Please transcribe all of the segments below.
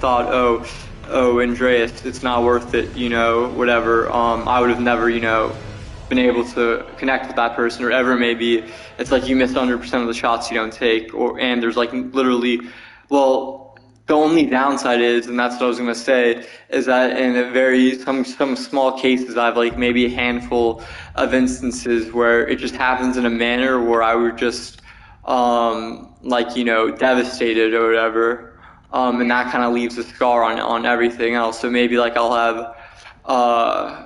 thought, oh, Andreas, it's not worth it, you know, whatever. I would have never, you know, been able to connect with that person, or ever maybe. It's like you miss 100% of the shots you don't take, and there's like literally, well, the only downside is, and that's what I was gonna say, is that in some small cases, I have like maybe a handful of instances where it just happens in a manner where I would just, like, you know, devastated or whatever. And that kind of leaves a scar on everything else. So maybe like I'll have,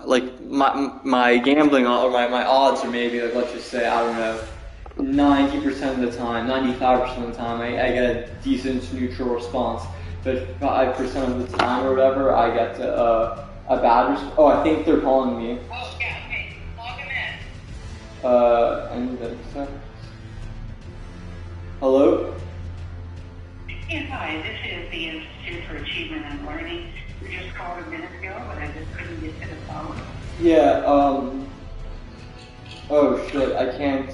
like my gambling or my odds are maybe like, let's just say, I don't know, 90% of the time, 95% of the time, I get a decent neutral response. But 5% of the time or whatever, I get a bad response. Oh, I think they're calling me. Oh, yeah, okay. Log them in. And then, hello? Yes, hi, this is the Institute for Achievement and Learning. You just called a minute ago, but I just couldn't get to the phone. Yeah, oh shit, I can't.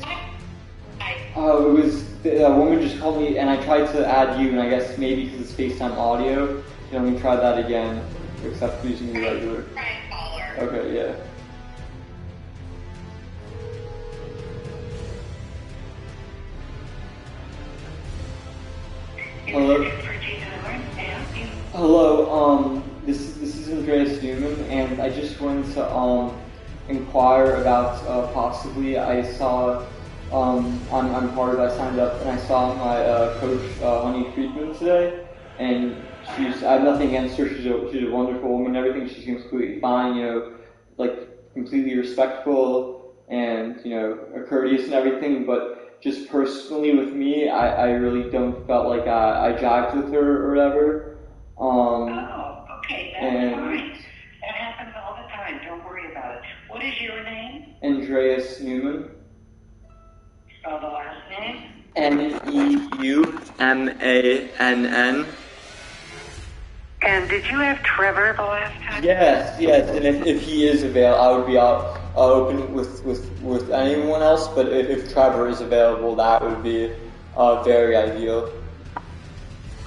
Oh, it was, a woman just called me, and I tried to add you, and I guess maybe because it's FaceTime audio, let me try that again, except using the regular. Try and call her. Okay, yeah. Hello? Hello, this is Andreas Newman, and I just wanted to inquire about possibly, I saw, I'm part of, I signed up, and I saw my coach, Honey Friedman, today, and I have nothing against her, she's a wonderful woman and everything, she seems completely fine, you know, like, completely respectful, and, you know, courteous and everything, but just personally with me, I really don't felt like I jived with her or whatever. Oh, okay, that's fine. That happens all the time. Don't worry about it. What is your name? Andreas Newman. Spell the last name. Neumann. And did you have Trevor the last time? Yes, and if he is available, I would be open with anyone else, but if Trevor is available, that would be very ideal.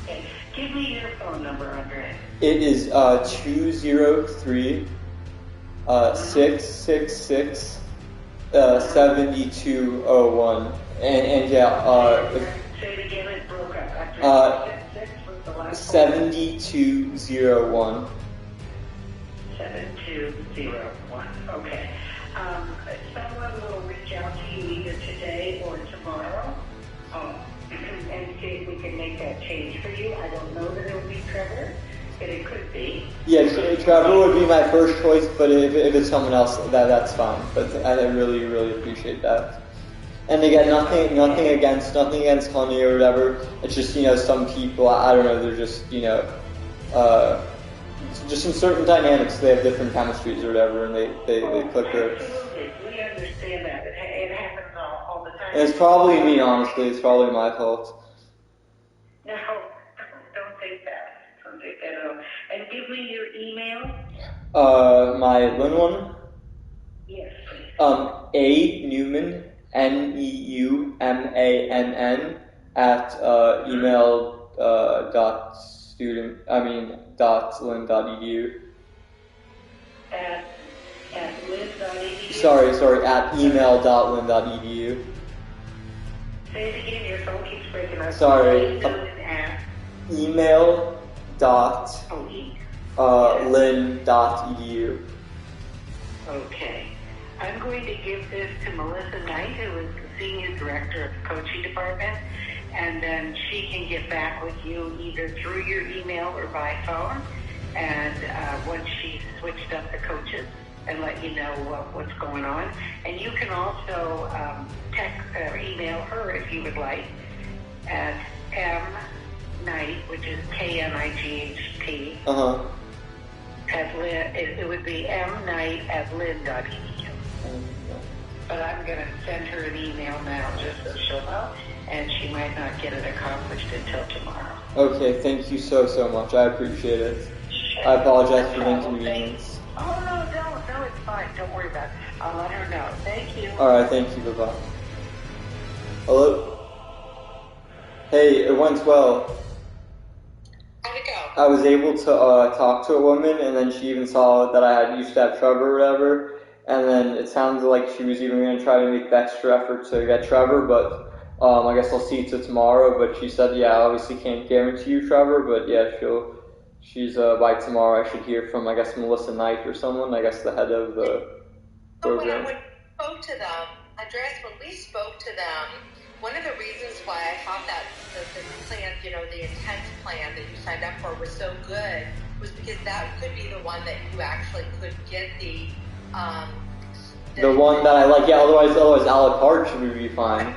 Okay. Give me your phone number, Andre. It is 203 666 7201, and yeah. Say it again. It broke up. After 6 was the last 7201. 7201. Okay. Someone will reach out to you either today or tomorrow, and see if we can make that change for you. I don't know that it will be Trevor, but it could be. Yeah, Trevor would be my first choice, but if it's someone else, that's fine. But I really, really appreciate that. And again, nothing against Honey or whatever. It's just, you know, some people, I don't know, they're just, you know, just in certain dynamics, they have different chemistries or whatever, and they click there. Absolutely, we understand that. It happens all the time. And it's probably me, honestly. It's probably my fault. No, don't think that. Don't think that at all. And give me your email. My Lynn one? Yes, please. A Newman, NEUMANN at email dot lynn.edu. At lynn.edu? Sorry, at email.lynn.edu. Say it again, your phone keeps breaking up. Sorry. Email dot lynn.edu. Okay. I'm going to give this to Melissa Knight, who is the Senior Director of the Coaching Department, and then she can get back with you either through your email or by phone, and once she's switched up the coaches, and let you know what's going on. And you can also text or email her if you would like at mnight, which is KNIGHT. At Lynn, it would be mnight@lynn.edu. But I'm going to send her an email now just so she'll know, and she might not get it accomplished until tomorrow. Okay, thank you so much. I appreciate it. Sure. I apologize for the inconvenience. Oh, no, it's fine. Don't worry about it. I'll let her know. Thank you. Alright, thank you. Bye-bye. Hello? Hey, it went well. How'd it go? I was able to talk to a woman, and then she even saw that I used to have Trevor or whatever, and then it sounded like she was even going to try to make the extra effort to get Trevor, but I guess I'll see to tomorrow. But she said, yeah, I obviously can't guarantee you Trevor, but yeah, she's by tomorrow I should hear from, I guess, Melissa Knight or someone, I guess the head of the program. When we spoke to them, Andreas, when we spoke to them, one of the reasons why I thought that the plan, the intense plan that you signed up for was so good was because that could be the one that you actually could get the one that I like, yeah, otherwise a la carte should be fine.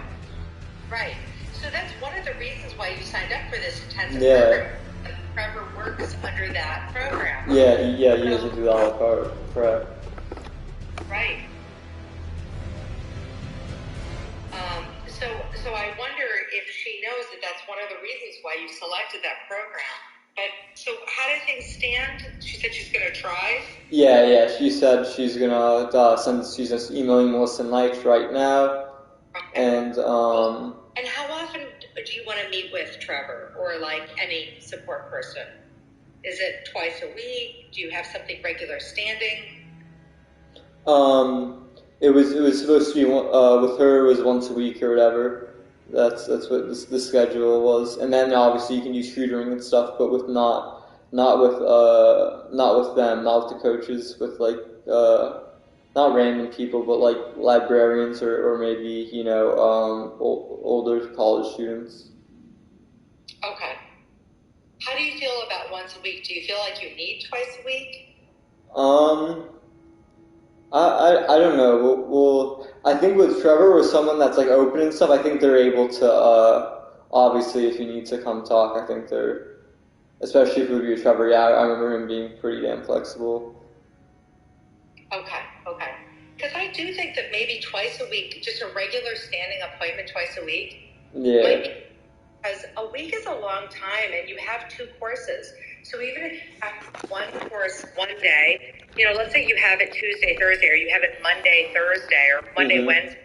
Right. So that's one of the reasons why you signed up for this intensive program. Trevor works under that program. Yeah, he doesn't do the a la carte, correct. Right. So I wonder if she knows that that's one of the reasons why you selected that program. But so how do things stand? She said she's going to try. Yeah. She said she's gonna she's just emailing Melissa Knight right now. Okay. And how often do you want to meet with Trevor or like any support person? Is it twice a week? Do you have something regular standing? It was supposed to be with her. It was once a week or whatever. That's what the schedule was. And then obviously you can use tutoring and stuff, but with not with them, not with the coaches, with like not random people, but like librarians or maybe older college students. Okay. How do you feel about once a week? Do you feel like you need twice a week? I don't know. Well, I think with Trevor or someone that's like open and stuff, I think they're able to, obviously if you need to come talk, I think they're, especially if it would be with Trevor, yeah, I remember him being pretty damn flexible. Okay. Because I do think that maybe twice a week, just a regular standing appointment twice a week, might be, because a week is a long time and you have 2 courses. So even if you have one course one day, let's say you have it Tuesday, Thursday, or you have it Monday, Thursday, or Monday, Wednesday.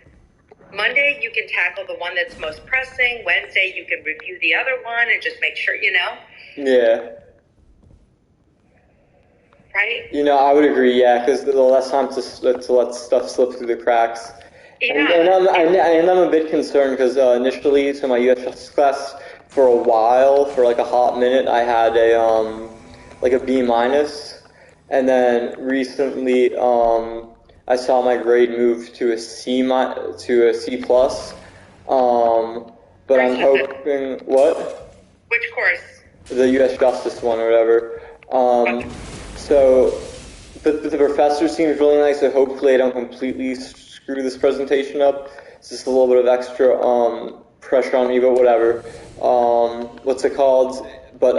Monday, you can tackle the one that's most pressing. Wednesday, you can review the other one and just make sure, Yeah. Right? I would agree, yeah, because the less time to let stuff slip through the cracks. Yeah. And I'm a bit concerned because initially to my US Justice class, for a while, for like a hot minute, I had a B-, and then recently I saw my grade move to a C+. But I'm hoping what? Which course? The US Justice one or whatever. So, but the professor seems really nice, so hopefully I don't completely screw this presentation up. It's just a little bit of extra pressure on me, but whatever. What's it called? But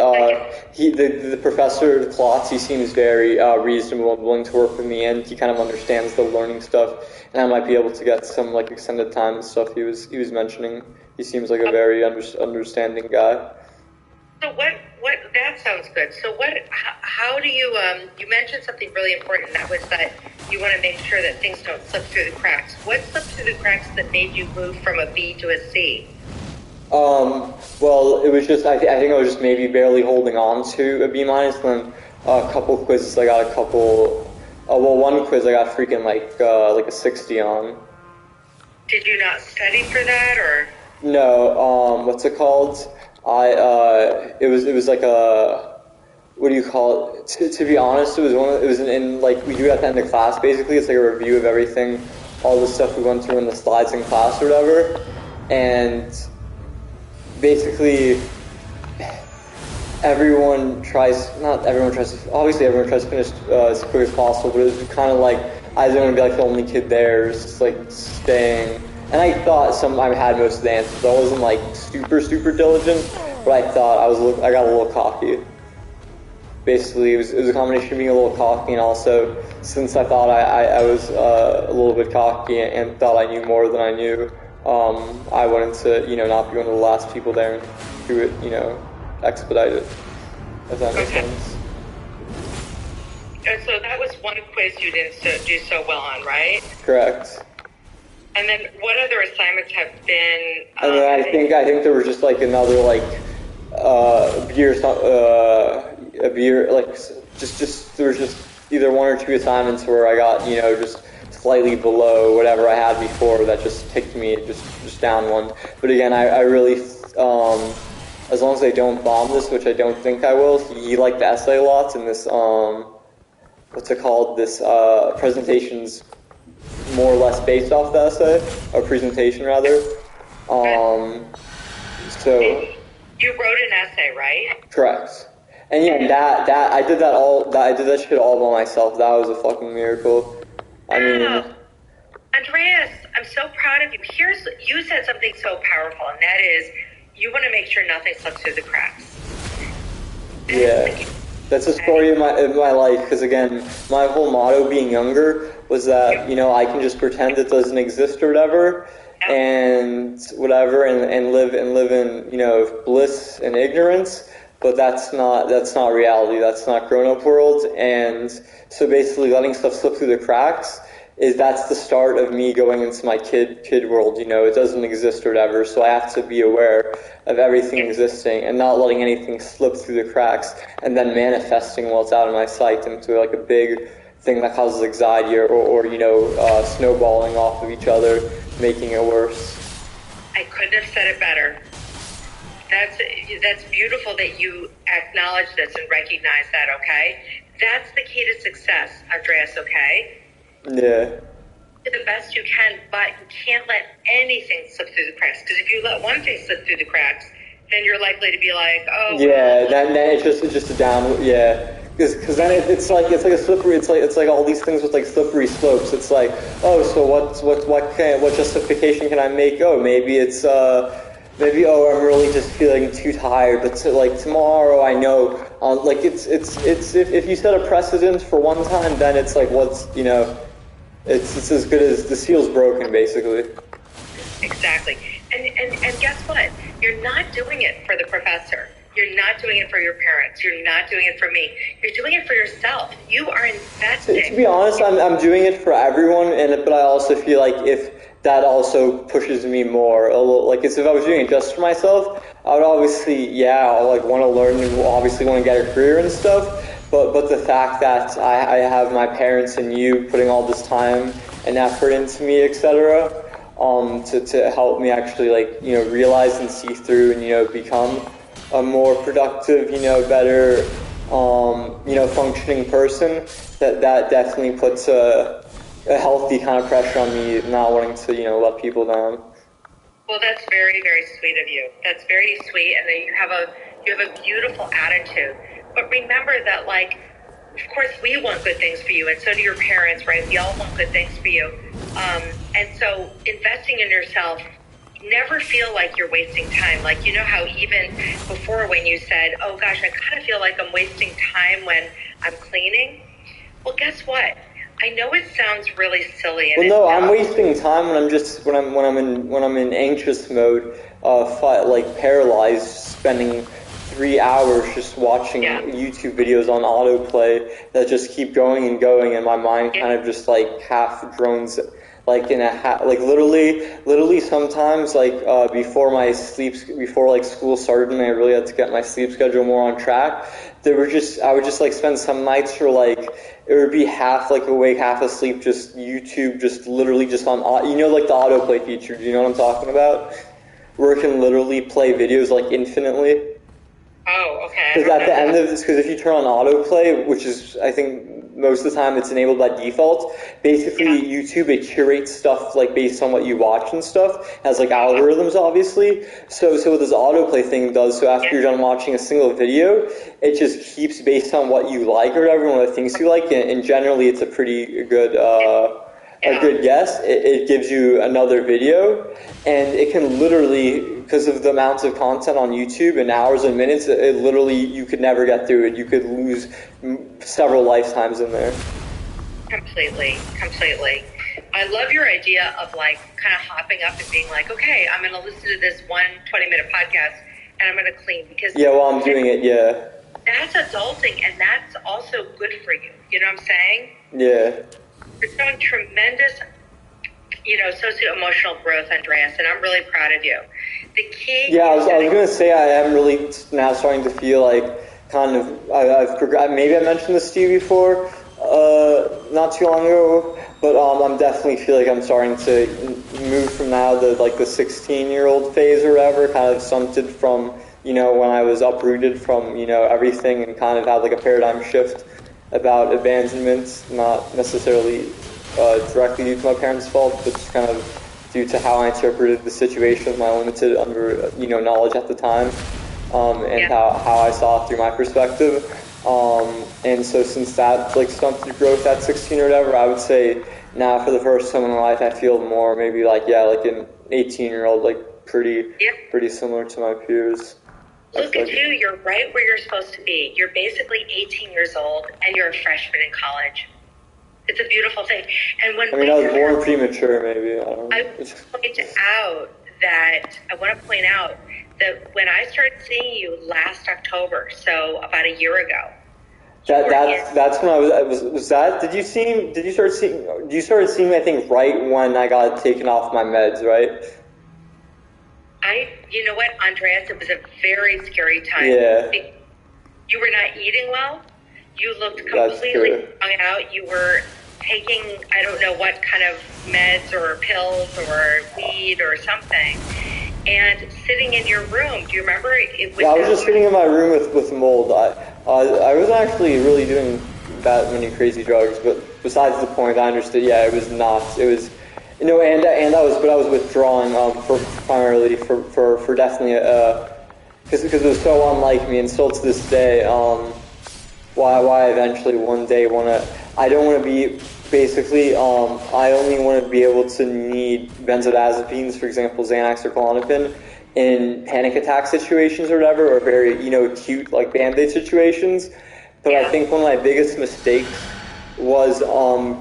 the professor, Klotz, he seems very reasonable and willing to work with me, and he kind of understands the learning stuff, and I might be able to get some like extended time and stuff he was mentioning. He seems like a very understanding guy. So what that sounds good. So how do you mentioned something really important, and that was that you want to make sure that things don't slip through the cracks. What slipped through the cracks that made you move from a B to a C? Well, it was just, I think I was just maybe barely holding on to a B-, and then a couple quizzes I got one quiz I got freaking like a 60 on. Did you not study for that, or? No, what's it called? It was like a, what do you call it? To be honest, it was in like, we do at the end of class basically, it's like a review of everything, all the stuff we went through in the slides in class or whatever, and basically obviously everyone tries to finish as quick as possible, but it was kind of like I didn't want to be like the only kid there, just like staying. And I thought I had most of the answers. I wasn't like super diligent, but I thought I got a little cocky. Basically, it was a combination of being a little cocky and also since I thought I was a little bit cocky and thought I knew more than I knew. I wanted to, not be one of the last people there and do it, expedite it, if that makes sense. And so that was one quiz you didn't do so well on, right? Correct. And then what other assignments have been? And then I think there was just like another like a beer, like just there was just either one or two assignments where I got, you know, just slightly below whatever I had before that just ticked me just down one. But again, I really, as long as I don't bomb this, which I don't think I will, he liked the essay lots and this, what's it called, this presentation's more or less based off the essay, or presentation rather. So you wrote an essay, right? Correct. And yeah, that I did that shit all by myself. That was a fucking miracle. I mean, Xandreas, I'm so proud of you. You said something so powerful, and that is, you want to make sure nothing slips through the cracks. Yeah, that's a story of my life. Because again, my whole motto being younger was that, you know, I can just pretend it doesn't exist or whatever, and whatever, and live in, you know, bliss and ignorance. But that's not reality. That's not grown-up world. And so basically letting stuff slip through the cracks that's the start of me going into my kid world. You know, it doesn't exist or whatever. So I have to be aware of everything existing and not letting anything slip through the cracks and then manifesting while it's out of my sight into like a big thing that causes anxiety or you know, snowballing off of each other, making it worse. I couldn't have said it better. That's beautiful that you acknowledge this and recognize that, okay? That's the key to success, Xandreas, okay? Yeah. Do the best you can, but you can't let anything slip through the cracks. Because if you let one thing slip through the cracks, then you're likely to be like, oh. Yeah, then it's just a down. Yeah. Because then it's like a slippery. It's like all these things with like slippery slopes. It's like, oh, so what justification can I make? Oh, maybe it's maybe I'm really just feeling too tired. But like tomorrow, I know. Like it's if you set a precedent for one time, then it's like what's, you know, it's as good as the seal's broken, basically. Exactly. And guess what? You're not doing it for the professor. You're not doing it for your parents. You're not doing it for me. You're doing it for yourself. You are investing. To be honest, I'm doing it for everyone, but I also feel like if that also pushes me more, like if I was doing it just for myself, I would obviously, like want to learn and obviously want to get a career and stuff. But the fact that I have my parents and you putting all this time and effort into me, etc., to help me actually, like, you know, realize and see through and, you know, become a more productive, you know, better, you know, functioning person, that definitely puts a healthy kind of pressure on me, not wanting to, you know, let people down. Well, that's very, very sweet of you. That's very sweet, and then you have a beautiful attitude. But remember that, like, of course, we want good things for you, and so do your parents, right? We all want good things for you. And so investing in yourself, never feel like you're wasting time. Like, you know how even before when you said, oh gosh, I kind of feel like I'm wasting time when I'm cleaning. Well, guess what? I know it sounds really silly. And well, no, I'm wasting time when I'm in anxious mode, like paralyzed, spending 3 hours just watching YouTube videos on autoplay that just keep going and going, and my mind kind of just like half drones, like in like literally sometimes, like before like school started and I really had to get my sleep schedule more on track, I would just like spend some nights for like, it would be half like awake, half asleep, just YouTube, just literally just on, you know, like the autoplay feature. Do you know what I'm talking about? Where it can literally play videos like infinitely. Oh, okay. Because at the end of this, because if you turn on autoplay, which is, I think most of the time it's enabled by default, basically YouTube, it curates stuff like based on what you watch and stuff, has like algorithms obviously. So what this autoplay thing does, so after you're done watching a single video, it just keeps based on what you like or whatever, one of the things you like, and generally it's a pretty good a good guess. It gives you another video, and it can literally, because of the amounts of content on YouTube and hours and minutes, it literally, you could never get through it. You could lose several lifetimes in there. Completely. I love your idea of like kind of hopping up and being like, okay, I'm going to listen to this 20-minute podcast and I'm going to clean, because while I'm doing it, that's adulting, and that's also good for you. You know what I'm saying? Yeah. You're showing tremendous, you know, socio-emotional growth, Xandreas, and I'm really proud of you. The key. Yeah, I was going to say, I am really now starting to feel like kind of, maybe I mentioned this to you before, not too long ago, but I'm definitely feel like I'm starting to move from now the 16-year-old phase or whatever, kind of stunted from, when I was uprooted from, everything, and kind of had like a paradigm shift about abandonment, not necessarily directly due to my parents' fault, but just kind of due to how I interpreted the situation, my limited knowledge at the time, and how I saw it through my perspective. And so since that stunted growth at 16 or whatever, I would say now for the first time in my life I feel more maybe like an 18-year-old, pretty similar to my peers. Look at you, you're right where you're supposed to be. You're basically 18 years old and you're a freshman in college. It's a beautiful thing. And when I was born premature, maybe. I don't know. I want to point out that when I started seeing you last October, so about a year ago. That's when I was that. Did you start seeing me, I think, right when I got taken off my meds, right? You know what, Andreas, it was a very scary time. Yeah. You were not eating well. You looked completely strung out. You were taking, I don't know what kind of meds or pills or weed or something, and sitting in your room. Do you remember? I was just sitting in my room with mold. I wasn't actually really doing that many crazy drugs, but besides the point, I understood. Yeah, it was not. It was, and I was withdrawing primarily for definitely because it was so unlike me, and still to this day, why I eventually one day I don't want to be basically I only want to be able to need benzodiazepines, for example, Xanax or Klonopin, in panic attack situations or whatever, or very acute Band-Aid situations. But I think one of my biggest mistakes was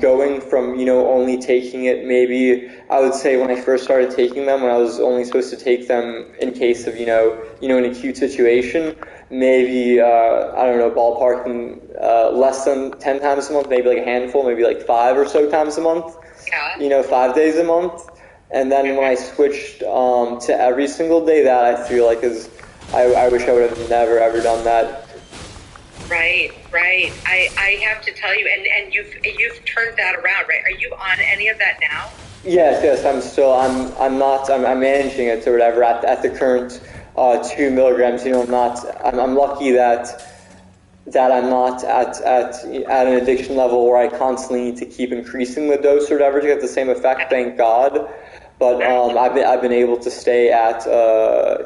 going from only taking it, maybe I would say when I first started taking them, when I was only supposed to take them in case of an acute situation, maybe I don't know, ballparking less than 10 times a month, maybe a handful, maybe 5 or so times a month, 5 days a month. And then when I switched to every single day, that I feel like I wish I would have never ever done that. Right. I have to tell you, and you've turned that around, right? Are you on any of that now? Yes. I'm managing it or whatever at the current 2 milligrams. I'm lucky that I'm not at an addiction level where I constantly need to keep increasing the dose or whatever to get the same effect. Thank God. But I've been able to stay at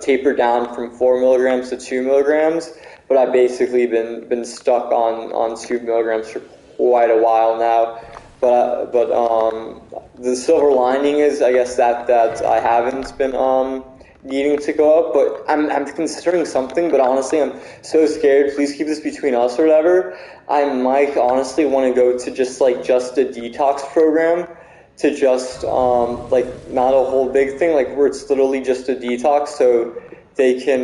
taper down from 4 milligrams to 2 milligrams. But I've basically been stuck on 2 milligrams for quite a while now. But the silver lining is, I guess, that I haven't been needing to go up. But I'm considering something. But honestly, I'm so scared. Please keep this between us or whatever. I might honestly want to go to just a detox program, to just not a whole big thing, where it's literally just a detox, so they can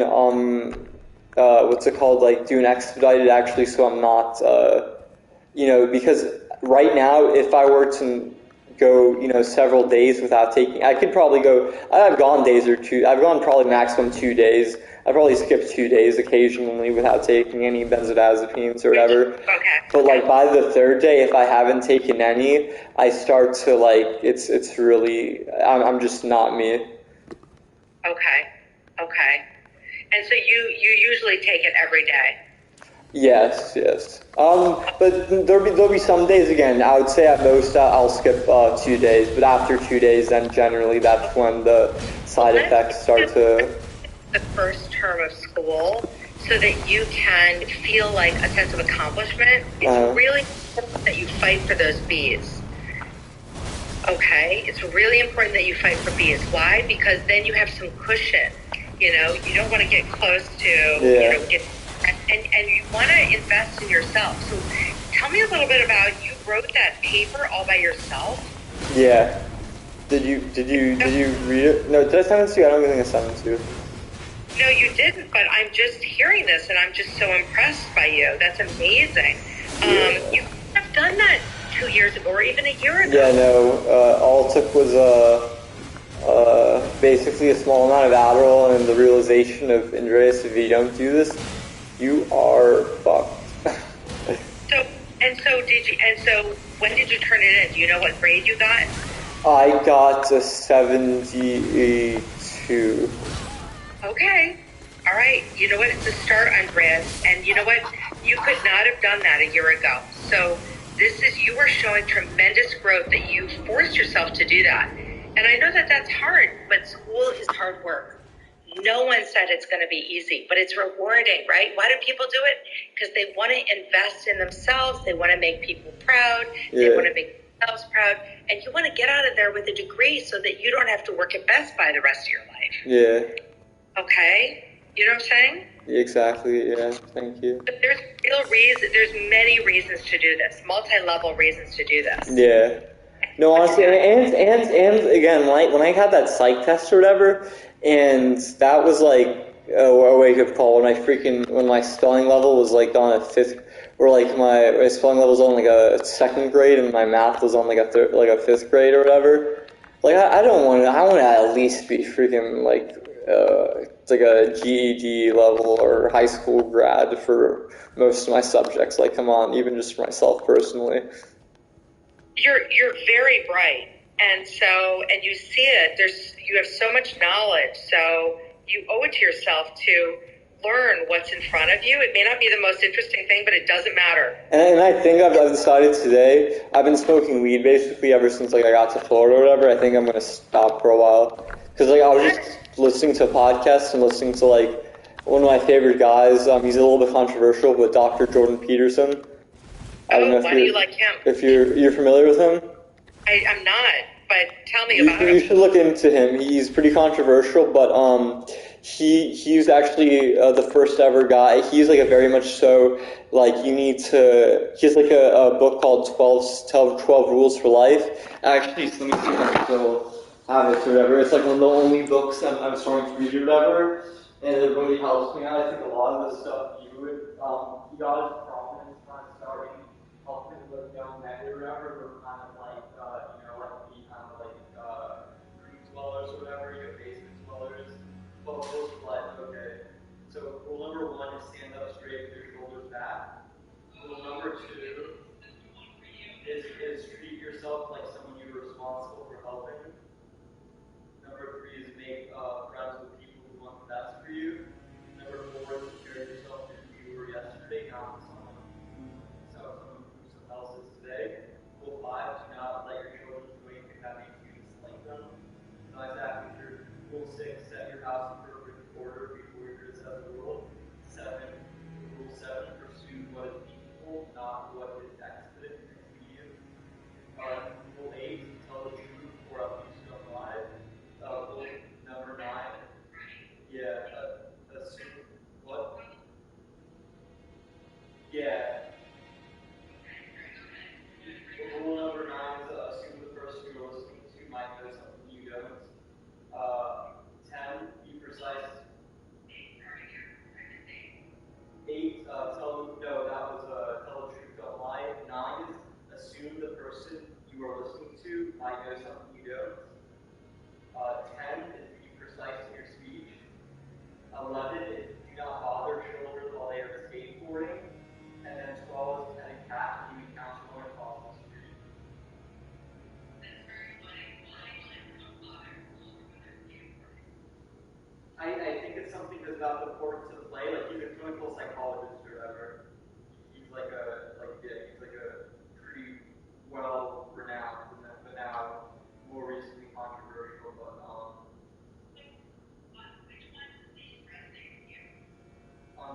do an expedited, actually, so I'm not, because right now, if I were to go, several days without taking, I could probably I've gone days or two, I've gone probably maximum 2 days, I probably skipped 2 days occasionally without taking any benzodiazepines or whatever. Okay. But by the 3rd day, if I haven't taken any, I start to it's really, I'm just not me. Okay. And so you usually take it every day? Yes. But there'll be some days, again, I would say at most I'll skip 2 days, but after 2 days, then generally that's when the side effects start to... The first term of school, so that you can feel a sense of accomplishment. It's really important that you fight for those B's. Okay? It's really important that you fight for B's. Why? Because then you have some cushion. You don't want to get close to, and you want to invest in yourself. So tell me a little bit about, you wrote that paper all by yourself? Yeah. Did you read it? No, did I send it to you? I don't think I sent it to you. No, you didn't, but I'm just hearing this, and I'm just so impressed by you. That's amazing. You could have done that 2 years ago, or even a year ago. Yeah, no, all it took was basically a small amount of Adderall and the realization of, Xandreas, if you don't do this, You are fucked. So when did you turn it in? Do you know what grade you got? I got a 72. Okay. All right. You know what? It's a start, Andreas. And you know what? You could not have done that a year ago. So you are showing tremendous growth that you forced yourself to do that. And I know that that's hard, but school is hard work. No one said it's going to be easy, but it's rewarding, right? Why do people do it? Because they want to invest in themselves. They want to make people proud. They want to make themselves proud. And you want to get out of there with a degree so that you don't have to work at Best Buy the rest of your life. Yeah. Okay? You know what I'm saying? Exactly, yeah. Thank you. But there's many reasons to do this, multi-level reasons to do this. Yeah. No, honestly, and again, when I had that psych test or whatever, and that was like a wake-up call when my spelling level was like on a fifth, or like my spelling level was on like a second grade, and my math was on like a fifth grade or whatever. Like I want to at least be freaking like a GED level or high school grad for most of my subjects. Like, come on, even just for myself personally. You're very bright, and you see it. You have so much knowledge, so you owe it to yourself to learn what's in front of you. It may not be the most interesting thing, but it doesn't matter. And I think I've decided today. I've been smoking weed basically ever since like I got to Florida or whatever. I think I'm gonna stop for a while because like I was just listening to podcasts and listening to like one of my favorite guys. He's a little bit controversial, but Dr. Jordan Peterson. I don't know why do you like him? If you're familiar with him? I'm not, but tell me about him. You should look into him. He's pretty controversial, but he's actually the first ever guy. He's like a very much so like he has like a book called 12 Rules for Life. Actually, let me see if I still have it or whatever. It's like one of the only books I'm starting to read or whatever, and it really helps me out. I think a lot of the stuff you got his prominence kind of starting helping with young men or whatever, who are kind of like root dwellers or whatever, basement dwellers. Well, rules for life, okay. So rule number 1 is stand up straight with your shoulders back. Rule number 2 is treat yourself like someone you're responsible for helping. Number 3 is make friends with people who want the best for you. Number 4 is compare yourself to who you were yesterday, not someone who else is today. Rule 5, do not let your children do anything that makes you dislike them. Not exactly true. Rule 6, set your house in perfect order before you criticize the world. Rule 7, pursue what is meaningful, not what is expedient and expedient. Rule 8, tell the truth or else you don't lie. Rule number 9, assume what? Yeah. Rule number 9 is assume the person you're listening to might know something you don't. 10, be precise. 8, tell the truth, don't lie. 9 is assume the person you are listening to might know something you don't. 10 is be precise in your speech. 11 is do not bother children while they are skateboarding. And then 12 is pet a cat when you encounter one across the street. I think it's something that's about the importance of play. Like he's a clinical psychologist or whatever. He's like a pretty well renowned, but now more recently controversial. But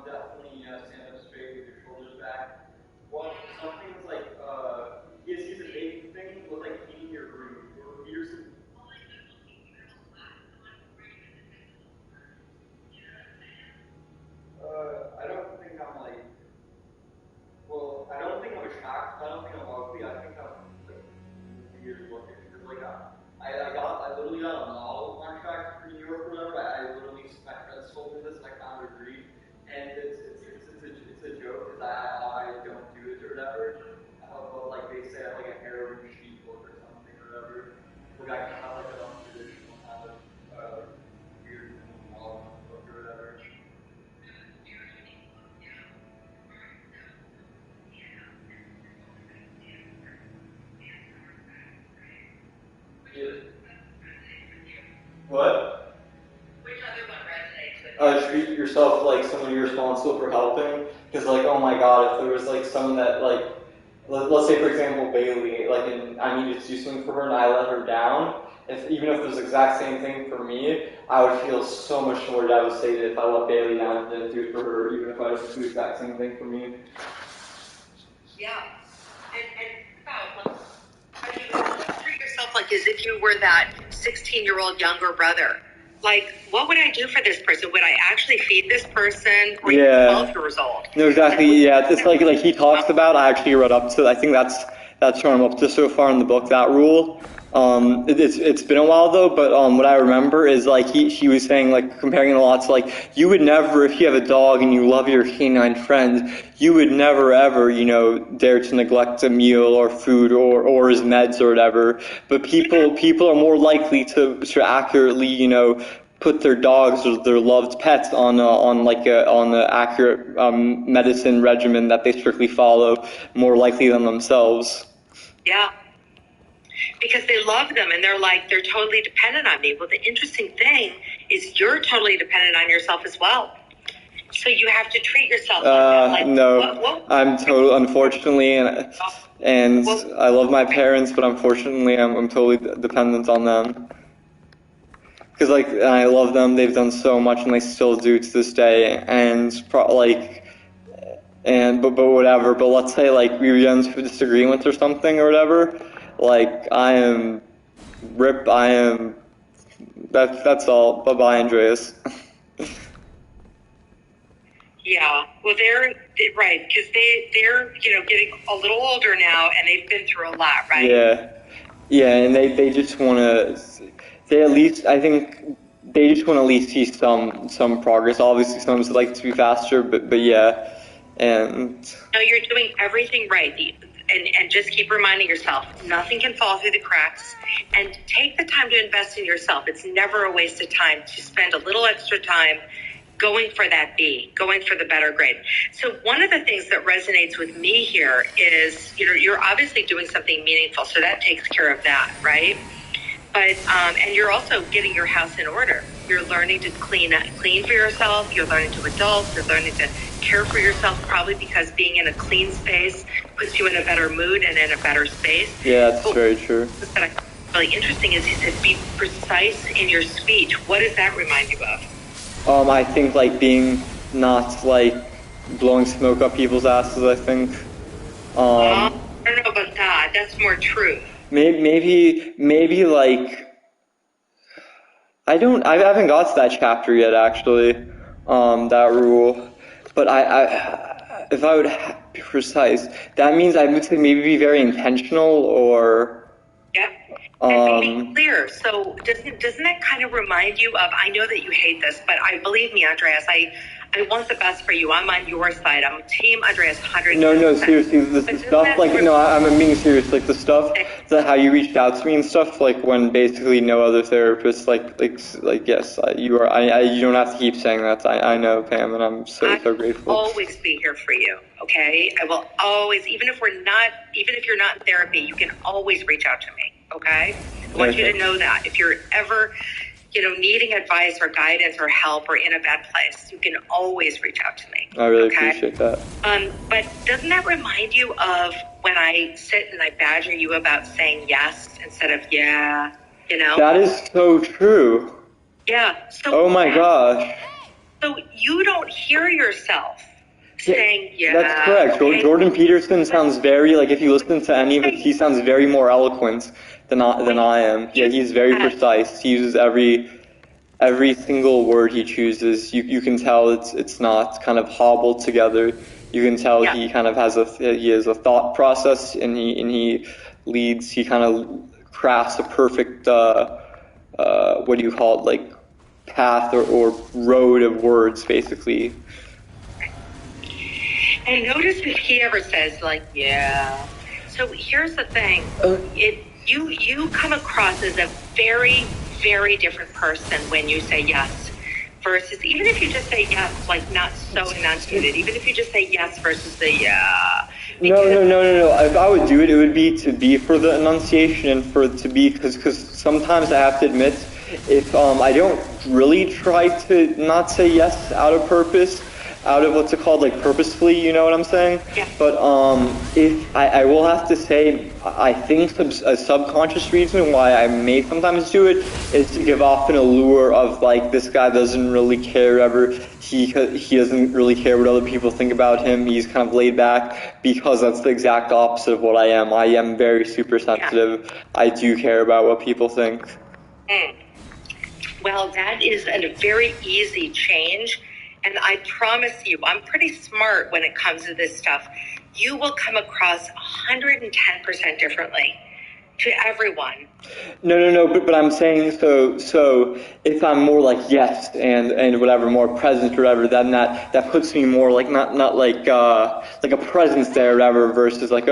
definitely stand up straight with your shoulders back. Well, some things like he's a big thing with like cleaning your room. Peterson. I don't think I'm What? Which other one resonates with you? Treat yourself like someone you're responsible for helping. Because, like, oh my god, if there was, like, someone that, like, let's say, for example, Bailey, like, and I needed to do something for her and I let her down, even if it was the exact same thing for me, I would feel so much more devastated if I let Bailey down and didn't do it for her, even if I was to do the exact same thing for me. Yeah. And I mean, treat yourself like as if you were that 16-year-old younger brother. Like, what would I do for this person? Would I actually feed this person? Or 12 years old? No, exactly. Yeah, it's like he talks about. I actually read up to. I think that's what I'm up to so far in the book. That rule. It's been a while though, but what I remember is like he was saying, like, comparing it a lot to, like, you would never, if you have a dog and you love your canine friend, you would never ever, dare to neglect a meal or food or his meds or whatever. But people are more likely to accurately, put their dogs or their loved pets on the accurate medicine regimen that they strictly follow, more likely than themselves. Yeah. Because they love them and they're totally dependent on me. Well, the interesting thing is you're totally dependent on yourself as well. So you have to treat yourself like that. Like, no, I'm totally, unfortunately, and I love my parents, but unfortunately I'm totally dependent on them. Because, like, I love them, they've done so much and they still do to this day, but whatever, but let's say, like, we get into a disagreement or something or whatever, like, that's all. Bye-bye, Xandreas. Yeah, well, they're right, because they're getting a little older now, and they've been through a lot, right? Yeah, and they just want to, I think they just want to at least see some progress. Obviously, some would like to be faster, but yeah, and... No, you're doing everything right. And just keep reminding yourself, nothing can fall through the cracks. And take the time to invest in yourself. It's never a waste of time to spend a little extra time going for that B, going for the better grade. So one of the things that resonates with me here is, you're obviously doing something meaningful. So that takes care of that, right? But, and you're also getting your house in order. You're learning to clean for yourself. You're learning to adult. You're learning to care for yourself, probably because being in a clean space puts you in a better mood and in a better space. Yeah, that's very true. What's really interesting is he said, be precise in your speech. What does that remind you of? I think, like, being not, like, blowing smoke up people's asses, I think. I don't know about that. That's more true. Maybe like, I haven't got to that chapter yet, actually, that rule, but if I would be precise, that means I would say maybe be very intentional, or... Yeah, and be clear. So doesn't that kind of remind you of, I know that you hate this, but believe me, Xandreas, I want the best for you. I'm on your side. I'm Team Xandreas 100%. No, seriously, the stuff, like, I'm being serious, like, the stuff, that how you reached out to me and stuff, like, when basically no other therapist, like, yes, you don't have to keep saying that. I know, Pam, and I'm so grateful. I'll always be here for you, okay? I will always, even if you're not in therapy, you can always reach out to me, okay? I want you to know that. If you're ever... needing advice or guidance or help or in a bad place, you can always reach out to me. I really appreciate that. But doesn't that remind you of when I sit and I badger you about saying yes instead of yeah, That is so true. Yeah. So, oh my gosh. So you don't hear yourself saying yeah. That's correct. Okay. Jordan Peterson sounds very, like, if you listen to any of it, he sounds very more eloquent than I am. Yeah, he's very precise. He uses every single word he chooses. You can tell it's not kind of hobbled together. You can tell he kind of has a thought process, and he leads. He kind of crafts a perfect what do you call it, like, path or road of words, basically. And notice if he ever says, like, yeah. So here's the thing. You come across as a very, very different person when you say yes versus, even if you just say yes, like, not so enunciated, even if you just say yes versus the yeah. No. If I would do it, it would be to be for the enunciation and because sometimes I have to admit, if I don't really try to not say yes out of purpose, out of what's it called, like purposefully, you know what I'm saying? Yeah. But if I will have to say, I think a subconscious reason why I may sometimes do it is to give off an allure of like, this guy doesn't really care ever. He doesn't really care what other people think about him. He's kind of laid back, because that's the exact opposite of what I am. I am very super sensitive. Yeah. I do care about what people think. Well, that is a very easy change. And I promise you, I'm pretty smart when it comes to this stuff. You will come across 110% differently to everyone. No, but I'm saying, so if I'm more like yes and whatever, more present or whatever, then that puts me more like not like a presence there or whatever, versus like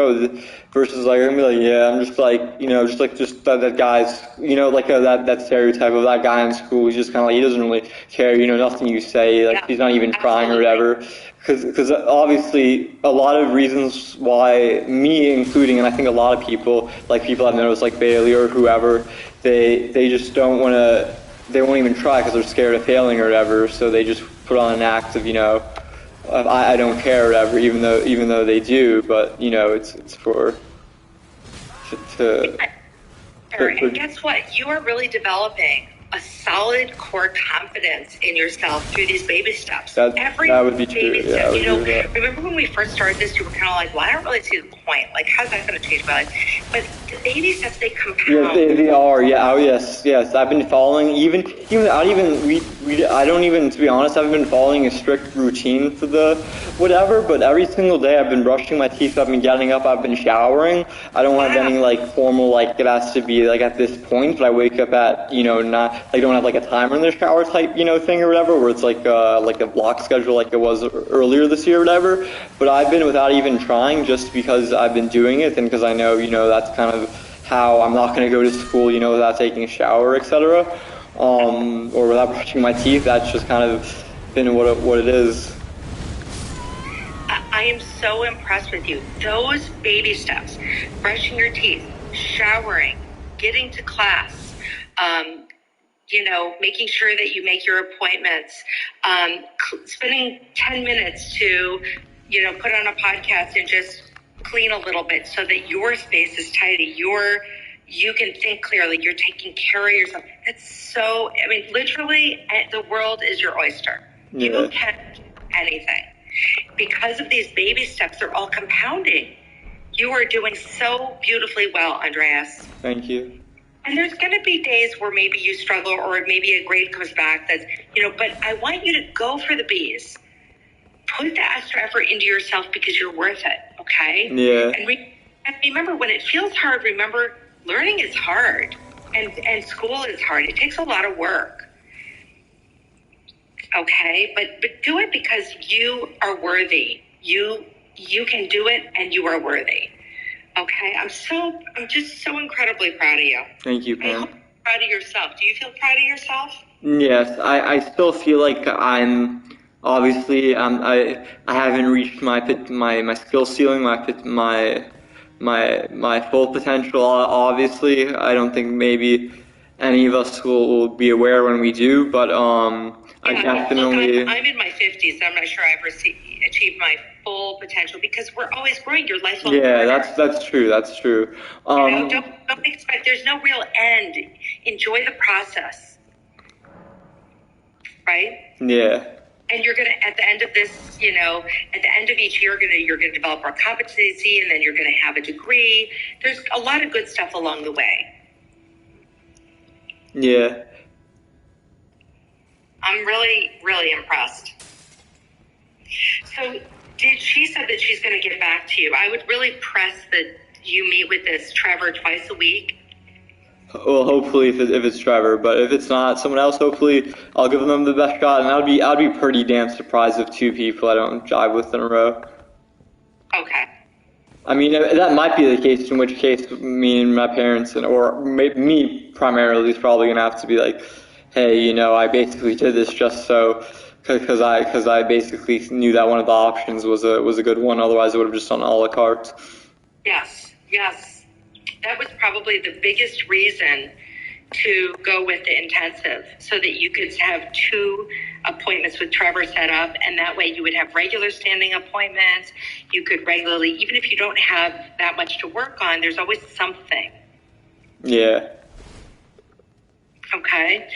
versus like I'm like, yeah, I'm just like, you know, just that guy's, you know, like that stereotype of that guy in school. He's just kind of like, he doesn't really care, you know, nothing you say, like, yeah, he's not even trying or whatever. Because obviously a lot of reasons why, me including, and I think a lot of people, like people I've noticed like Bailey or whoever, they just don't want to, they won't even try because they're scared of failing or whatever, so they just put on an act of, you know, I don't care or whatever, even though they do, but, you know, it's for and guess what? You are really developing a solid core confidence in yourself through these baby steps. That would be true. Baby step. You know, remember when we first started this, you were kind of like, well, I don't really see the point. Like, how's that going to change my life? But the baby steps, they compound. Yes, they are. Yeah. Oh, yes. I've been following I don't even, to be honest, I haven't been following a strict routine for the whatever, but every single day I've been brushing my teeth, I've been getting up, I've been showering. I don't have any like formal, like it has to be like at this point, but I wake up at, you know, not, like don't have like a timer in the shower type, you know, thing or whatever, where it's like a block schedule like it was earlier this year or whatever. But I've been without even trying, just because I've been doing it, and because I know, you know, that's kind of how I'm not going to go to school, you know, without taking a shower, etc. Or without brushing my teeth. That's just kind of been what it is. I am so impressed with you. Those baby steps, brushing your teeth, showering, getting to class, you know, making sure that you make your appointments, spending 10 minutes to, you know, put on a podcast and just clean a little bit so that your space is tidy. You can think clearly. You're taking care of yourself. It's so, I mean, literally, the world is your oyster. Yeah. You can do anything. Because of these baby steps, they're all compounding. You are doing so beautifully well, Xandreas. Thank you. And there's going to be days where maybe you struggle, or maybe a grade comes back that's, you know, but I want you to go for the B's. Put the extra effort into yourself because you're worth it, okay? Yeah. And remember, when it feels hard, remember, learning is hard, and school is hard. It takes a lot of work, okay? But do it because you are worthy. You can do it, and you are worthy. Okay, I'm just so incredibly proud of you. Thank you, Pam. I hope you're proud of yourself. Do you feel proud of yourself? Yes, I still feel like I'm obviously I haven't reached my skill ceiling, my full potential. Obviously, I don't think maybe any of us will be aware when we do, but I definitely. Look, I'm in my 50s. So I'm not sure I've achieved my full potential, because we're always growing. Your lifelong. Yeah, that's true. You know, don't expect. There's no real end. Enjoy the process, right? Yeah. And you're gonna, at the end of this, you know, at the end of each year, you're gonna develop more competency, and then you're gonna have a degree. There's a lot of good stuff along the way. Yeah. I'm really, really impressed. So she said that she's going to get back to you. I would really press that you meet with this Trevor twice a week. Well, hopefully if it's Trevor, but if it's not someone else, hopefully I'll give them the best shot, and I'd be pretty damn surprised if two people I don't jive with in a row. Okay. I mean, that might be the case, in which case me and my parents, or maybe me primarily, is probably going to have to be like, hey, you know, I basically did this just so, because I basically knew that one of the options was a good one. Otherwise, I would have just done a la carte. Yes. That was probably the biggest reason to go with the intensive so that you could have 2 appointments with Trevor set up, and that way you would have regular standing appointments. You could regularly, even if you don't have that much to work on, there's always something. Yeah. Okay.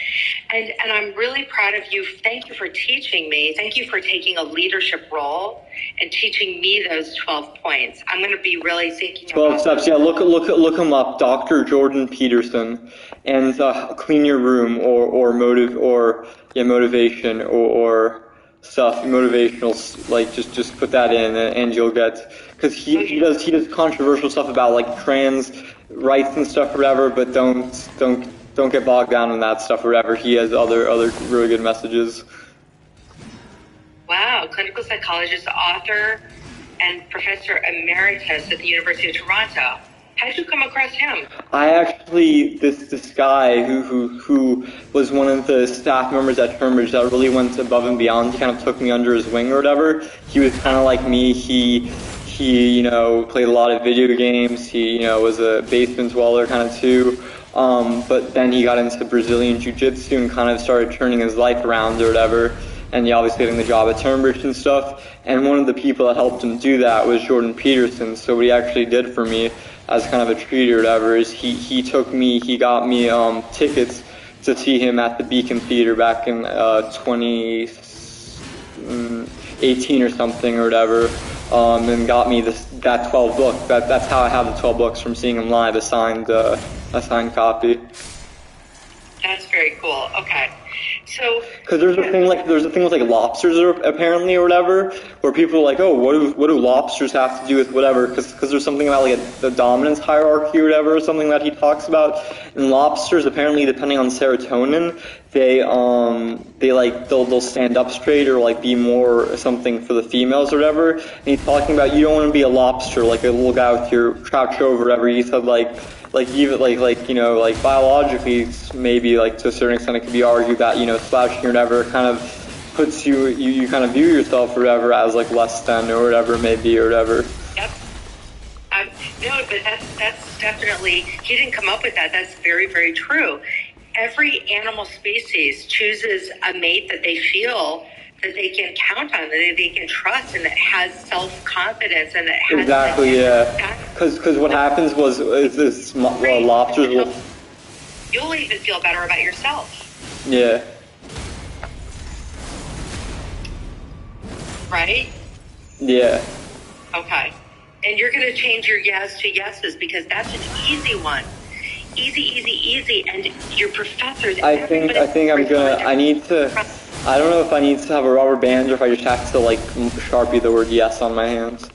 And I'm really proud of you. Thank you for teaching me. Thank you for taking a leadership role and teaching me those 12 points. I'm going to be really thinking 12 steps. Yeah, look him up, Dr. Jordan Peterson, and clean your room or motivation or stuff, motivational, like just put that in and you'll get, because he does controversial stuff about like trans rights and stuff or whatever, but don't get bogged down in that stuff or whatever. He has other really good messages. Wow, clinical psychologist, author, and professor emeritus at the University of Toronto. How did you come across him? I actually, this guy who was one of the staff members at Turnbridge that really went above and beyond. He kind of took me under his wing or whatever. He was kind of like me. He played a lot of video games. He was a basement dweller kind of too. But then he got into Brazilian Jiu-Jitsu and kind of started turning his life around or whatever. And obviously getting the job at Turnbridge and stuff. And one of the people that helped him do that was Jordan Peterson. So what he actually did for me as kind of a treat or whatever is he got me tickets to see him at the Beacon Theater back in 2018 or something or whatever. And got me that 12 book. That's how I have the 12 books from seeing him live, a signed copy. That's very cool. Okay. So, because there's a thing with like lobsters apparently or whatever, where people are like, oh, what do lobsters have to do with whatever? Because there's something about like the dominance hierarchy or whatever, or something that he talks about. And lobsters apparently, depending on serotonin, they'll stand up straight or like be more something for the females or whatever. And he's talking about you don't want to be a lobster, like a little guy with your crouch over or whatever. He said even biologically, maybe like to a certain extent it could be argued that slashing or whatever kind of puts you kind of view yourself or whatever as like less than or whatever maybe or whatever. Yep. No, but that's definitely, he didn't come up with that. That's very, very true. Every animal species chooses a mate that they feel that they can count on, that they can trust, and that has self-confidence, and that has... Exactly, yeah. Because what happens is lobsters will... You'll even feel better about yourself. Yeah. Right? Yeah. Okay. And you're going to change your yes to yeses, because that's an easy one. Easy, and your professors... I don't know if I need to have a rubber band or if I just have to like Sharpie the word yes on my hands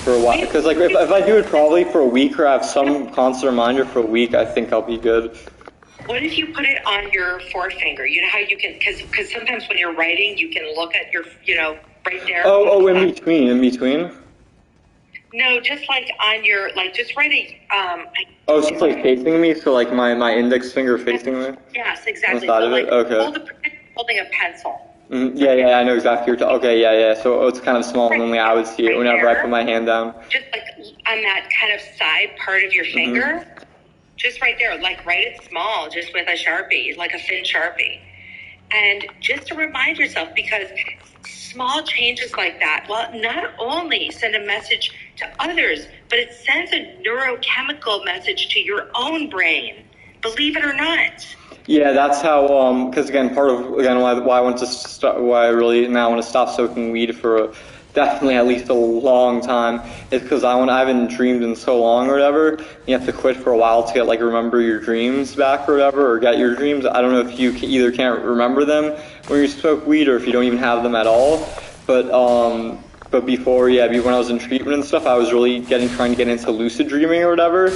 for a while. Because like if I do it probably for a week or have some constant reminder for a week, I think I'll be good. What if you put it on your forefinger? You know how you can, because sometimes when you're writing, you can look at your, right there. Oh, in between? No, just like on your, like just write a, so it's like facing me, so like my index finger facing me? Yes, exactly. On the side of it? Okay. Holding a pencil. Yeah, I know exactly what you're talking. Okay, yeah. So it's kind of small, and only I would see it whenever I put my hand down. Just like on that kind of side part of your finger, just right there, like write it small, just with a Sharpie, like a thin Sharpie. And just to remind yourself, because small changes like that, well, not only send a message to others, but it sends a neurochemical message to your own brain, believe it or not. Yeah, that's how. Because again, part of why I really now want to stop smoking weed for definitely at least a long time is because I haven't dreamed in so long or whatever. You have to quit for a while to get like remember your dreams back or whatever, or get your dreams. I don't know if you either can't remember them when you smoke weed or if you don't even have them at all. But before, when I was in treatment and stuff, I was really trying to get into lucid dreaming or whatever.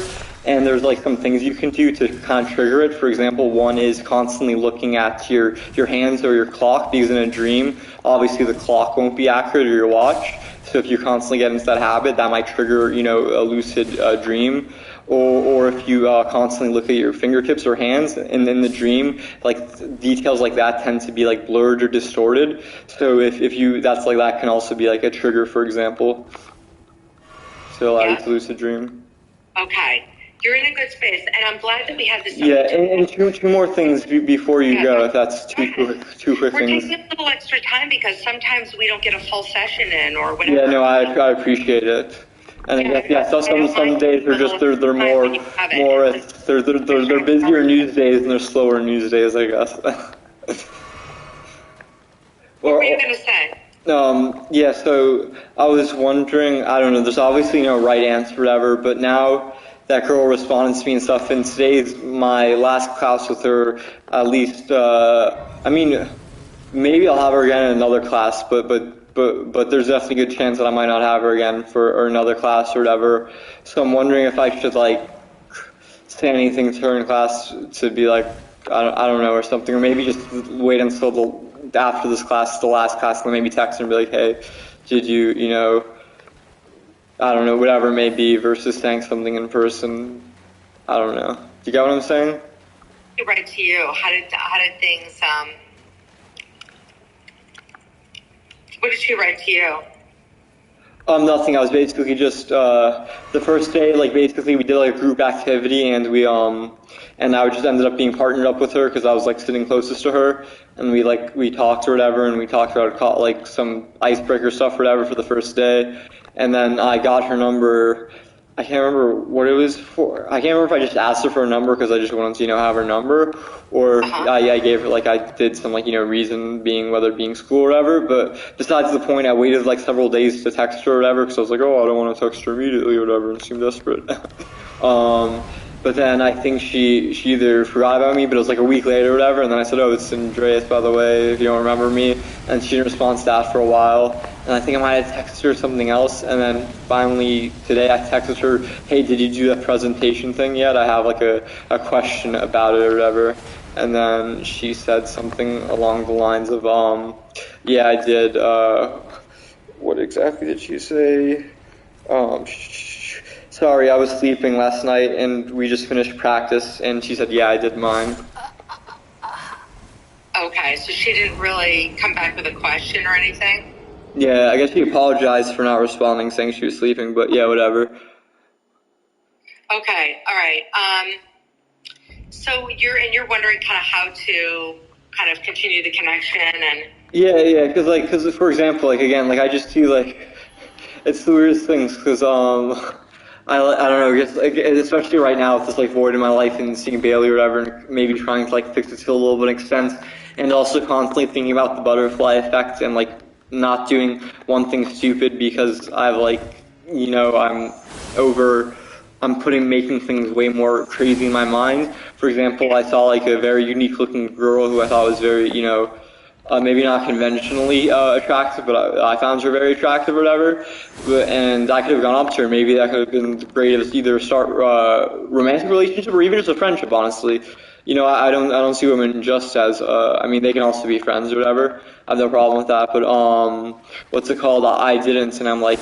And there's like some things you can do to kind of trigger it. For example, one is constantly looking at your hands or your clock, because in a dream, obviously the clock won't be accurate or your watch. So if you constantly get into that habit, that might trigger, a lucid dream. Or if you constantly look at your fingertips or hands, and in the dream, like details like that tend to be like blurred or distorted. So if that can also be like a trigger, for example. So allow you to lucid dream. Okay. You're in a good space, and I'm glad that we had this. Yeah, and two more things before you go, if that's two quick We're things. taking a little extra time because sometimes we don't get a full session in or whatever. Yeah, no, I appreciate it. And I guess so some days are just they're busier news days and they're slower news days, I guess. What were you gonna say? Yeah, so I was wondering, I don't know, there's obviously no right answer, whatever, but now that girl responded to me and stuff, and today's my last class with her, at least, I mean, maybe I'll have her again in another class, but there's definitely a good chance that I might not have her again for another class or whatever. So I'm wondering if I should, like, say anything to her in class to be like, I don't know, or something, or maybe just wait until after this class, the last class, and then maybe text her and be like, hey, did you know, I don't know, whatever it may be, versus saying something in person. I don't know. Do you get what I'm saying? Right to you. How did things, what did she write to you? Nothing. I was basically just, the first day, like, basically we did, like, a group activity, and and I just ended up being partnered up with her because I was, like, sitting closest to her, and we talked or whatever, and we talked about, like, some icebreaker stuff or whatever for the first day, and then I got her number. I can't remember what it was for. I can't remember if I just asked her for a number because I just wanted to, have her number, or I gave her, like, I did some, like, reason being, whether it being school or whatever, but besides the point, I waited, like, several days to text her or whatever because I was like, oh, I don't want to text her immediately or whatever, and seem desperate. But then I think she either forgot about me, but it was like a week later or whatever, and then I said, oh, it's Xandreas, by the way, if you don't remember me, and she didn't respond to that for a while, and I think I might have texted her something else, and then finally today I texted her, hey, did you do that presentation thing yet? I have like a question about it or whatever, and then she said something along the lines of, yeah, I did, what exactly did she say? Sorry, I was sleeping last night, and we just finished practice, and she said, yeah, I did mine. Okay, so she didn't really come back with a question or anything? Yeah, I guess she apologized for not responding, saying she was sleeping, but yeah, whatever. Okay, all right. So you're wondering kind of how to kind of continue the connection and... Yeah, because for example, like, again, like, I just do, like, it's the weirdest things, because, I don't know, just, like, especially right now with this, like, void in my life and seeing Bailey or whatever, and maybe trying to, like, fix it to a little bit of sense, and also constantly thinking about the butterfly effect and, like, not doing one thing stupid because I've, like, I'm making things way more crazy in my mind. For example, I saw, like, a very unique looking girl who I thought was very, maybe not conventionally attractive, but I found her very attractive or whatever. And I could have gone up to her. Maybe that could have been great as either start a romantic relationship or even just a friendship, honestly. I don't see women just as, I mean, they can also be friends or whatever. I have no problem with that. But, what's it called? I didn't, and I'm like,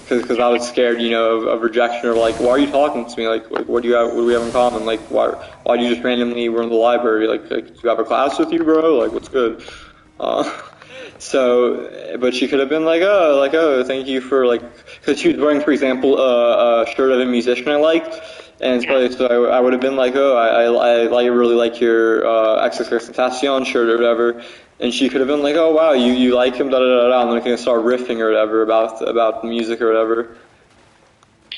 because I was scared, of rejection, or like, why are you talking to me? Like what do we have in common? Like, why do you just randomly, we're in the library, like do you have a class with you, bro? Like, what's good? But she could have been like, oh, thank you for, like, because she was wearing, for example, a shirt of a musician I liked, and so I would have been like, oh, I really like your XXXTentacion shirt or whatever, and she could have been like, oh, wow, you like him, da-da-da-da, and then I can start riffing or whatever about music or whatever.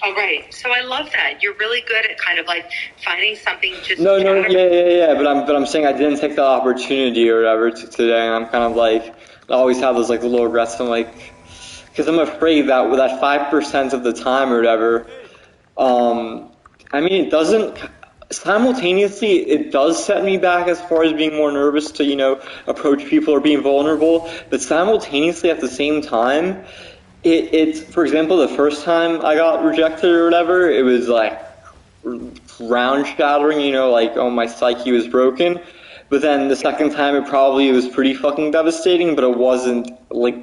Oh, right. So I love that. You're really good at kind of, like, finding something just... No, yeah, but I'm saying I didn't take the opportunity or whatever today, and I'm kind of like, I always have those, like, little regrets. I'm like, because I'm afraid that with that 5% of the time or whatever, I mean, it doesn't, simultaneously, it does set me back as far as being more nervous to, approach people or being vulnerable, but simultaneously at the same time, it's, for example, the first time I got rejected or whatever, it was like ground shattering, like, oh, my psyche was broken. But then the second time it was pretty fucking devastating, but it wasn't like,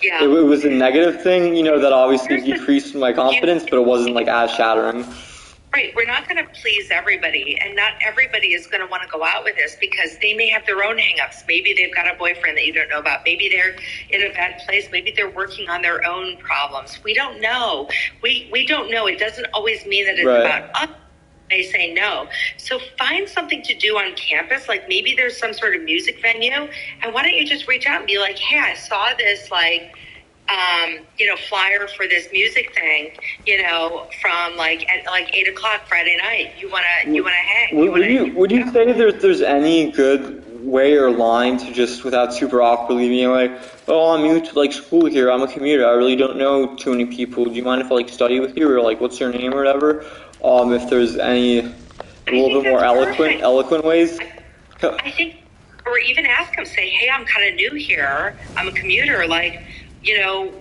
it was a negative thing, that obviously decreased my confidence, but it wasn't like as shattering. Right, we're not going to please everybody, and not everybody is going to want to go out with us because they may have their own hangups. Maybe they've got a boyfriend that you don't know about. Maybe they're in a bad place. Maybe they're working on their own problems. We don't know. We don't know. It doesn't always mean that it's about us. they say no. So find something to do on campus. Like maybe there's some sort of music venue, and why don't you just reach out and be like, hey, I saw this flyer for this music thing, from at 8:00 Friday night. You wanna hang? Would you say there's any good way or line to just, without super awkwardly being like, oh, I'm new to school here, I'm a commuter, I really don't know too many people, do you mind if I study with you, or what's your name or whatever? If there's any a little bit more eloquent ways. I think, or even ask them, say, hey, I'm kind of new here, I'm a commuter,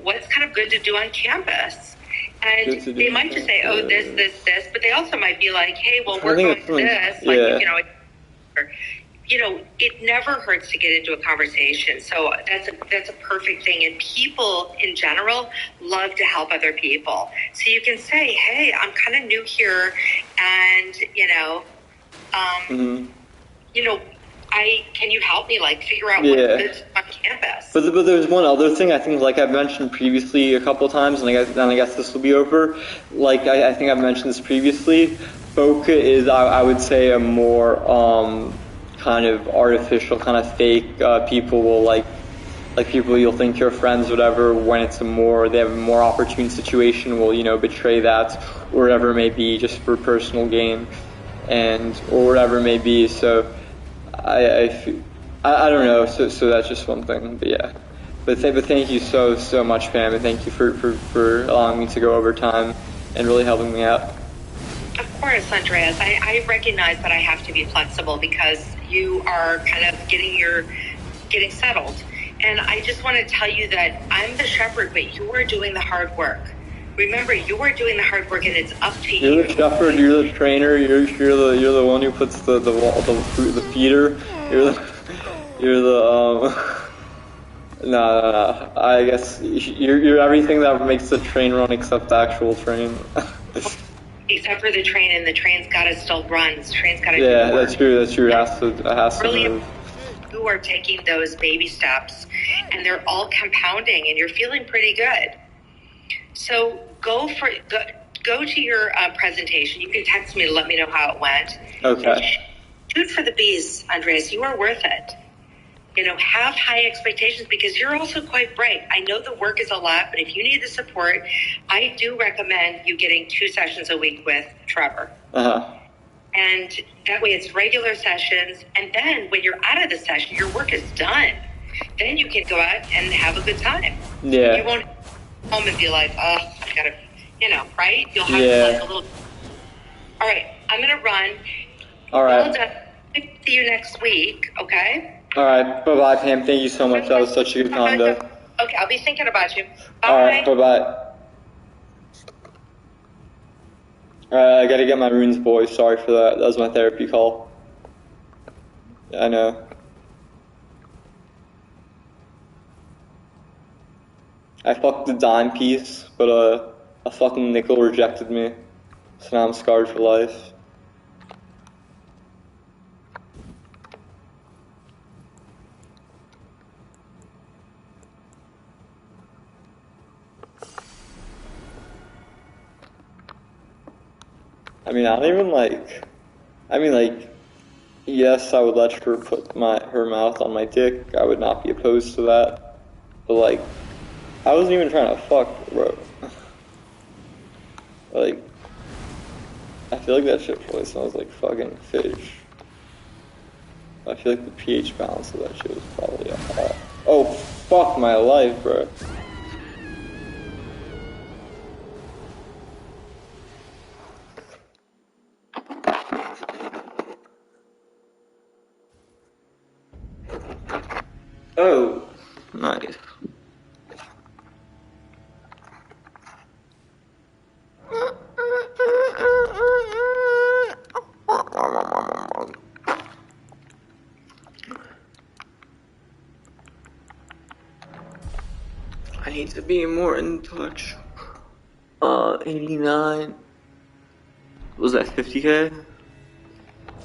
what's kind of good to do on campus? And they might just say, oh, this, but they also might be like, hey, well, we're going to this, it never hurts to get into a conversation. So that's a perfect thing. And people in general love to help other people. So you can say, hey, I'm kind of new here, and can you help me figure out what's good on campus? But there's one other thing I think, I've mentioned previously a couple of times, and I guess this will be over. I think I've mentioned this previously. Bokeh is, I would say, a more kind of artificial, kind of fake. People will people you'll think you're friends, whatever. When they have a more opportune situation, will betray that, or whatever it may be, just for personal gain, or whatever it may be. So. I don't know, so that's just one thing, but yeah. But thank you so much, Pam, and thank you for allowing me to go over time and really helping me out. Of course, Xandreas. I recognize that I have to be flexible because you are kind of getting settled. And I just want to tell you that I'm the shepherd, but you are doing the hard work. Remember, you are doing the hard work, and it's up to you. You're the shepherd. You're the trainer. You're the one who puts the feeder. You're the No. I guess you're everything that makes the train run except the actual train. Except for the train, and the train's got to still run. The train's got to do the work. That's true. It has to move. You are taking those baby steps, and they're all compounding, and you're feeling pretty good. So go to your presentation. You can text me to let me know how it went. Okay. Shoot for the bees, Xandreas. You are worth it. Have high expectations because you're also quite bright. I know the work is a lot, but if you need the support, I do recommend you getting 2 sessions a week with Trevor. Uh-huh. And that way it's regular sessions. And then when you're out of the session, your work is done. Then you can go out and have a good time. Yeah. You won't home and be like, oh, I gotta, right? You'll have a little. All right, I'm gonna run. All right. Well done. See you next week, okay? All right. Bye-bye, Pam. Thank you so much. That was such a good convo. Okay, I'll be thinking about you. Bye. All right. Bye-bye. All right, I gotta get my runes, boys. Sorry for that. That was my therapy call. I know. I fucked the dime piece, but a fucking nickel rejected me. So now I'm scarred for life. Yes, I would let her put her mouth on my dick. I would not be opposed to that. But I wasn't even trying to fuck, bro. I feel like that shit probably smells like fucking fish. I feel like the pH balance of that shit was probably off. Oh, fuck my life, bro. Oh, nice. I need to be more in touch. 89. Was that 50K?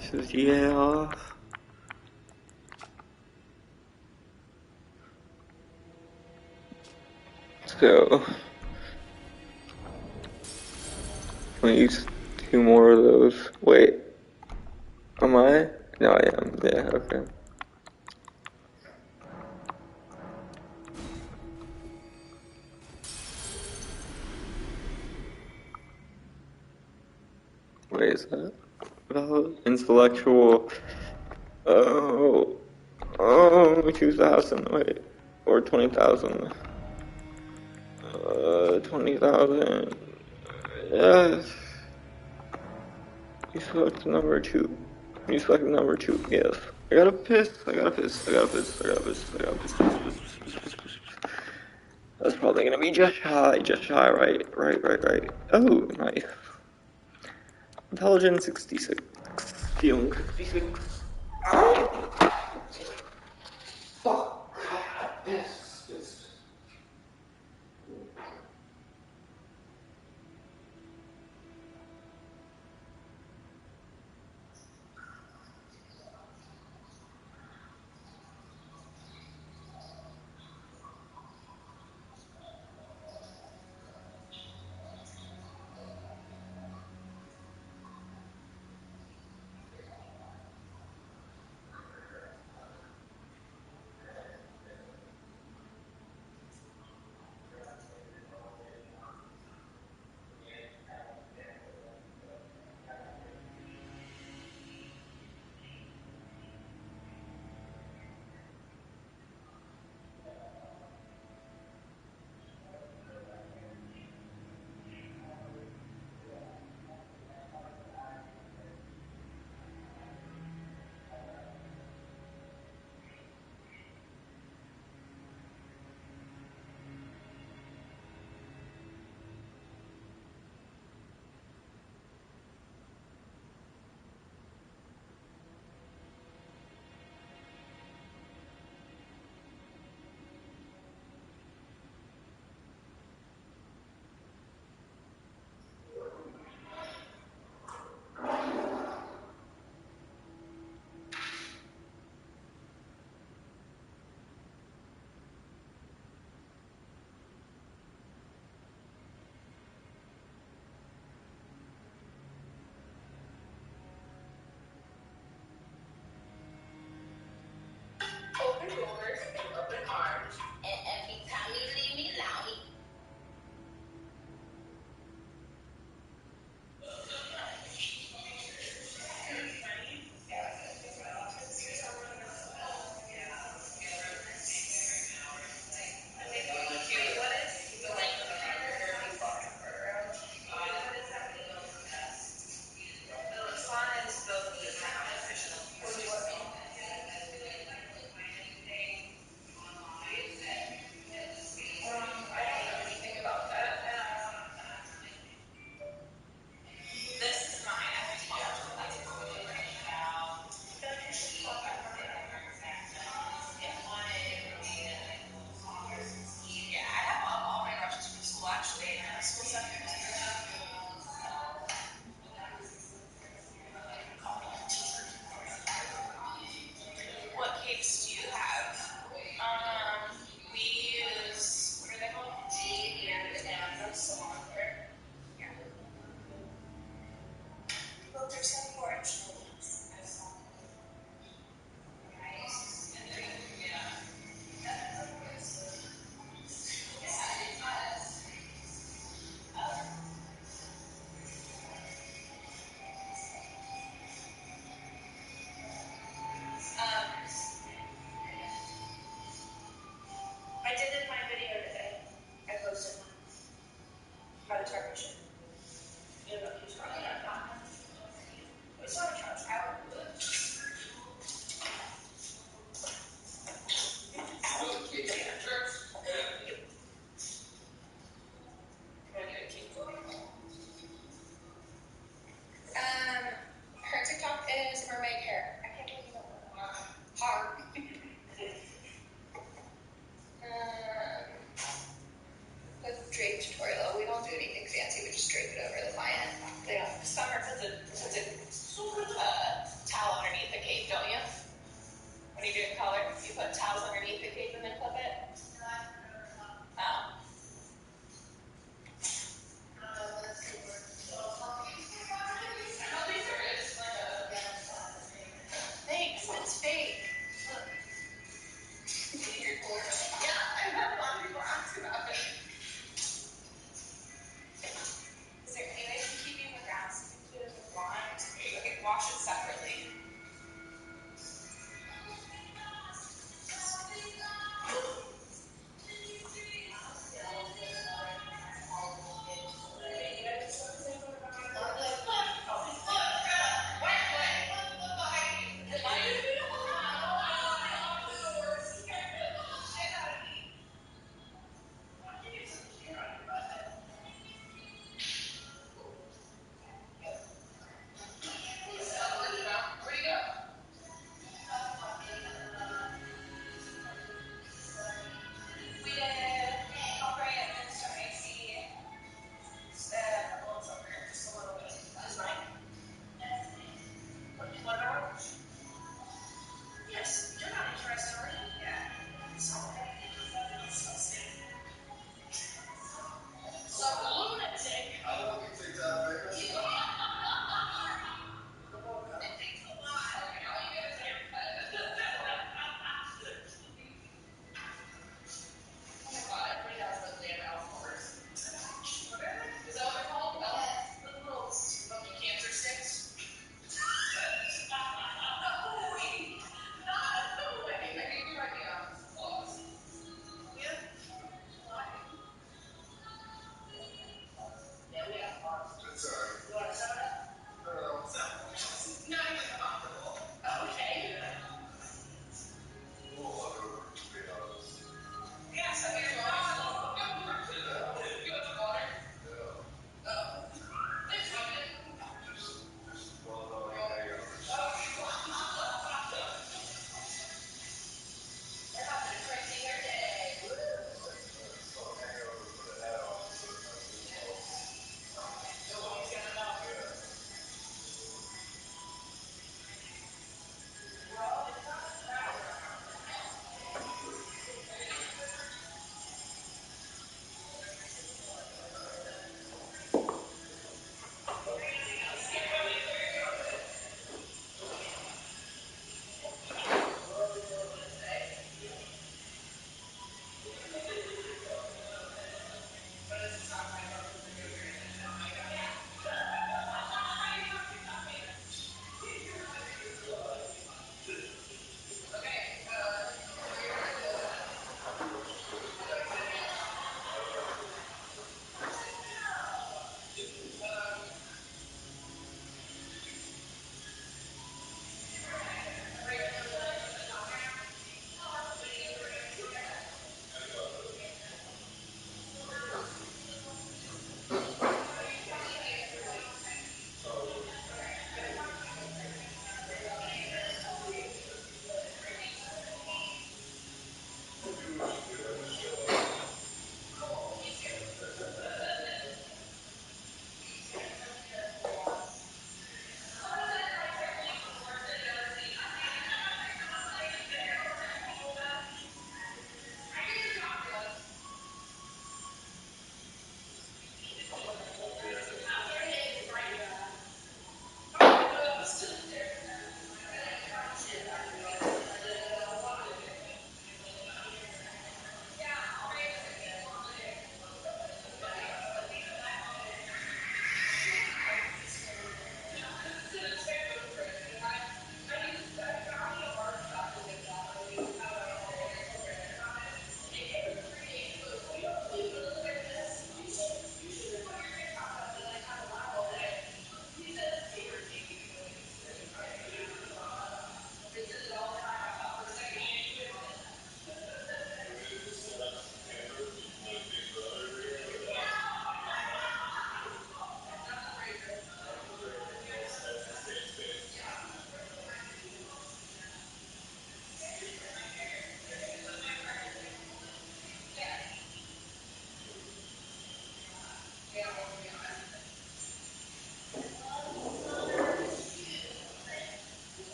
50K off. Let's go. 22. 2 more of those. Wait. Am I? No, I am. Yeah, okay. Wait, is that valid? Intellectual. Oh. 2,000. Wait. Or 20,000. 20,000. Yes. You select number 2. You select number 2. Yes. I gotta piss. That's probably gonna be just shy. Right. Oh, nice. Intelligence 66. Feeling 66. Fuck. Piss. Well, there's